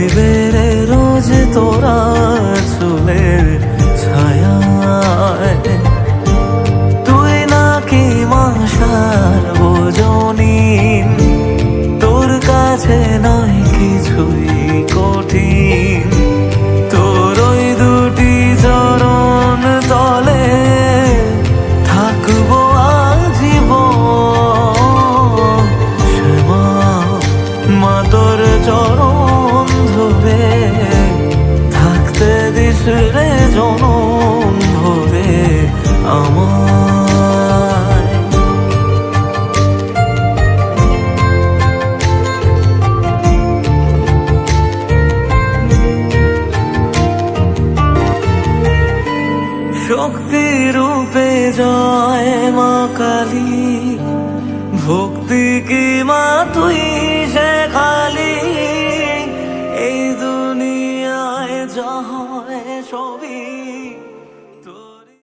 দিবে রে রোজ তোরা চুলের ছায়ায়। তুই নাকি মাসার বোঝনি, তোর কাছে নয় কিছুই কঠিন। তোর ওই দুটি চরণ তলে থাকবো আজীবন। শ্যামা মা তোর চরণ ধরে থাকতে দিস রে জনম ভরে আমায়। শক্তি রূপে জয় মা কালী, ভক্তি